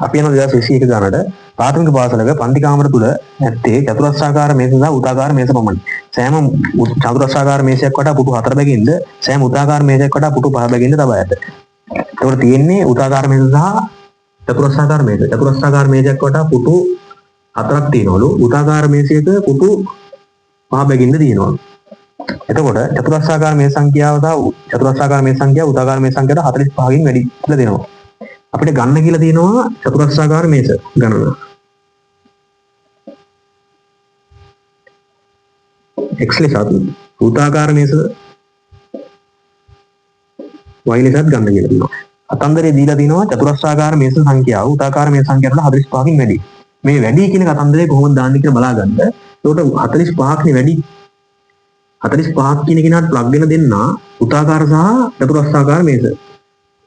අපි යන 2021 ගණනට ප්‍රාථමික පාසලක පන්ති කාමර තුල ඇත්තේ චතුරස්‍රාකාර මේස සහ වෘත්තාකාර මේස පමණි. සෑම චතුරස්‍රාකාර මේසයක් වටා පුටු 4 බැගින්ද සෑම වෘත්තාකාර මේසයක් වටා පුටු 5 බැගින්ද තබා ඇත. ඒකට තියෙන්නේ වෘත්තාකාර මේස සහ චතුරස්‍රාකාර මේස. චතුරස්‍රාකාර මේසයක් වටා පුටු 4ක් තියෙනවලු. වෘත්තාකාර මේසයක පුටු 5 බැගින්ද තියෙනවලු. එතකොට චතුරස්‍රාකාර මේස සංඛ්‍යාව සහ චතුරස්‍රාකාර මේස සංඛ්‍යාව වෘත්තාකාර මේස සංඛ්‍යාවට 45කින් වැඩි කියලා දෙනවා. අපිට ගන්න කියලා තියෙනවා චතුරස්‍රාකාර මේස ගණන. x ලෙසත් වෘත්තාකාර මේස y ලෙසත් ගන්න කියලා තියෙනවා. කතන්දරේ දීලා තියෙනවා චතුරස්‍රාකාර මේස සංඛ්‍යාව වෘත්තාකාර මේස සංඛ්‍යාවට 45කින් වැඩි. මේ වැඩි කියන කතන්දරේ කොහොමද දාන්නේ කියලා බලා ගන්න. ඒකට 45ක් නේ වැඩි. 45ක් කියන කෙනාට ප්ලග් වෙන දෙන්න වෘත්තාකාර සහ චතුරස්‍රාකාර මේස.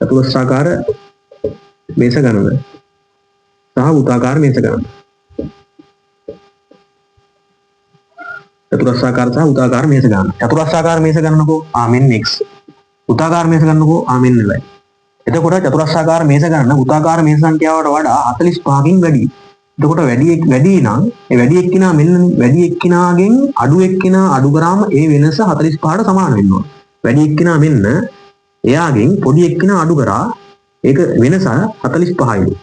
චතුරස්‍රාකාර මේස ගණන සහ වෘත්තාකාර මේස ගණන. චතුරස්‍රාකාර සහ වෘත්තාකාර මේස ගණන. චතුරස්‍රාකාර මේස ගණනකෝ මෙන්න x. වෘත්තාකාර මේස ගණනකෝ මෙන්න y. එතකොට චතුරස්‍රාකාර මේස ගණන වෘත්තාකාර මේස සංඛ්‍යාවට වඩා 45කින් වැඩි. එතකොට වැඩි නම් ඒ වැඩි එක්කිනා මෙන්න වැඩි එක්කිනාගෙන් අඩු එක්කිනා අඩු කරාම ඒ වෙනස 45ට සමාන වෙන්න ඕන. වැඩි එක්කිනා මෙන්න එයාගෙන් පොඩි එක්කිනා අඩු කරා ඒක වෙනස 45යි.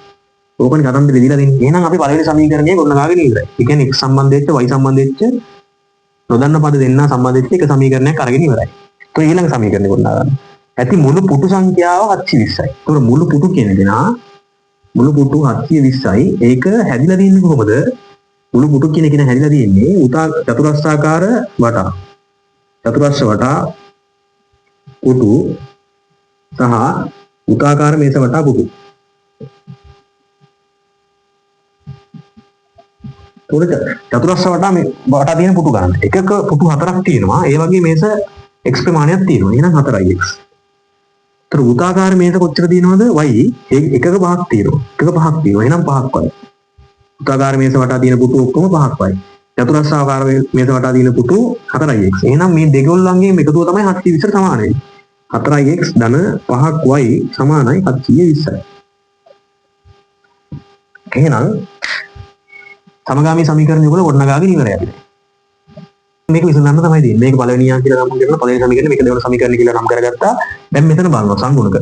ඕකනේ කතන්දරේ දීලා දෙන්නේ. එහෙනම් අපි පළවෙනි සමීකරණය ගොඩනගාගෙන ඉවරයි. ඒ කියන්නේ x සම්බන්ධ වෙච්ච y සම්බන්ධ වෙච්ච නොදන්න පද දෙන්න සම්බන්ධ වෙච්ච එක සමීකරණයක් අරගෙන ඉවරයි. તો ඊළඟ සමීකරණය ගොඩනගා ගන්න. ඇති මුළු පුටු සංඛ්‍යාව 720යි. ඒතකොට මුළු පුටු කියන දෙනා මුළු පුටු 720යි. ඒක හැදිලා තියෙන්නේ කොහොමද? මුළු පුටු කියන කෙනා හැදිලා තියෙන්නේ චතුරස්‍රාකාර වටා. චතුරස්‍ර වටා පුටු සහ වෘත්තාකාර මේස වටා පුටු. චතුරස්‍ර වටා මේ වටා තියෙන පුටු ගන්න. එකක පුටු 4ක් තියෙනවා. ඒ වගේ මේස x ප්‍රමාණයක් තියෙනවා. එහෙනම් 4යි x. ඒතර වෘත්තාකාර මේස කොච්චර තියෙනවද? y එකක 5ක් තියෙනවා. එකක 5ක් තියෙනවා. එහෙනම් 5ක් y. වෘත්තාකාර මේස වටා තියෙන පුටු ඔක්කොම 5ක් y. චතුරස්‍රාකාර මේස වටා තියෙන පුටු 4යි x. එහෙනම් මේ දෙගොල්ලන්ගේ එකතුව තමයි 720ට සමාන වෙන්නේ. 4x ධන 5ක් y සමානයි 720යි. එහෙනම් සමගාමී සමීකරණය වල ගොඩනගාගෙන ඉවරයි අපිට. මේක විසඳන්න තමයි තියෙන්නේ. මේක පළවෙනියා කියලා නම් කරනවා. පළවෙනි සමීකරණය මේක දෙවෙනි සමීකරණය කියලා නම් කරගත්තා. දැන් මෙතන බලනවා සංගුණක.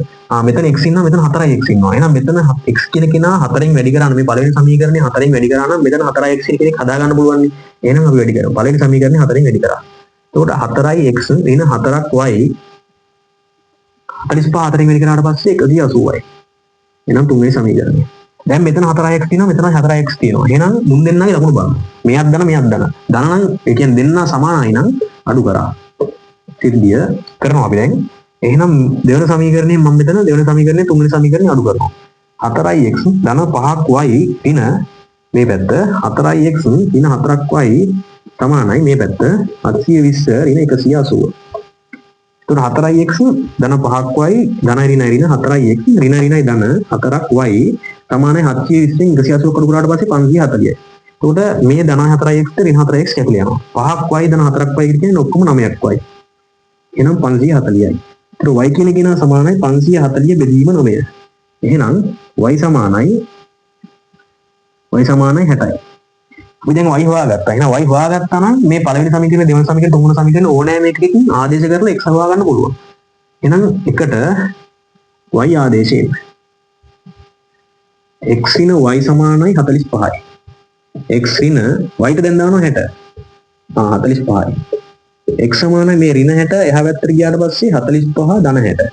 මෙතන x ඉන්නවා මෙතන 4x ඉන්නවා. එහෙනම් මෙතන x කියන කෙනා 4න් වැඩි කරා නම් මේ පළවෙනි සමීකරණය 4න් වැඩි කරා නම් මෙතන 4x කියන කෙනෙක් හදා ගන්න පුළුවන් නේ. එහෙනම් අපි වැඩි කරමු. පළවෙනි සමීකරණය 4න් වැඩි කරා. එතකොට 4x ඍණ 4ක් y 45 4න් වැඩි කරාට පස්සේ 180යි. එහෙනම් තුන්වෙනි සමීකරණය. දැන් මෙතන 4x තියෙනවා මෙතන 4x තියෙනවා. එහෙනම් මුන් දෙන්නගේ ලකුණු බලන්න. මෙයක් ධන මෙයක් ධන. ධන නම් ඒ කියන්නේ දෙන්න සමානයි නම් අඩු කරා. සිද්ධිය කරනවා අපි දැන්. එහෙනම් දෙවෙනි සමීකරණයෙන් මම මෙතන දෙවෙනි සමීකරණයෙන් තුන්වෙනි සමීකරණය අඩු කරනවා. 4x ධන 5ක් y ඍණ මේ පැත්ත 4x ඍණ 4ක් y සමානයි මේ පැත්ත 720 ඍණ 180. එතකොට 4x ධන 5ක් y ධන ඍණ ඍණ 4x ඍණ ඍණයි ධන 4ක් y සමානයි 720 න් 180 කඩු කරාට පස්සේ 540යි. එතකොට මේ ධන 4x ඍණ 4x කැපිලා යනවා. 5ක් y ධන 4ක් y කියන්නේ ඔක්කොම 9ක් y. එහෙනම් 540යි. ඒතර y කියන කෙනා සමානයි 540 බෙදීම 9. එහෙනම් y සමානයි 60යි. අපි දැන් y හොයාගත්තා. එහෙනම් y හොයාගත්තා නම් මේ පළවෙනි සමීකරණය දෙවෙනි සමීකරණය තුන්වෙනි සමීකරණය ඕනෑම එකකින් ආදේශ කරලා x හොයා ගන්න පුළුවන්. එහෙනම් එකට y ආදේශයෙන් x ඍණ y සමානයි 45යි. x ඍණ y ට දැන් දානවා 60. 45යි. x සමානයි මේ ඍණ 60 එහා පැත්තට ගියාට පස්සේ 45 ධන 60.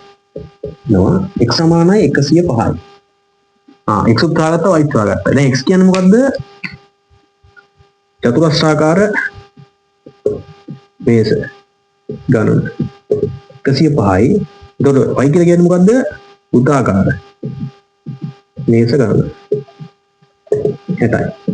නෝ x සමානයි 105යි. x උත් හොයාගත්තා y උත් හොයාගත්තා. දැන් x කියන්නේ මොකද්ද? චතුරස්‍රාකාර මේස ගණන 105යි. එතකොට y කියලා කියන්නේ මොකද්ද? වෘත්තාකාර මේස ගණන 60යි.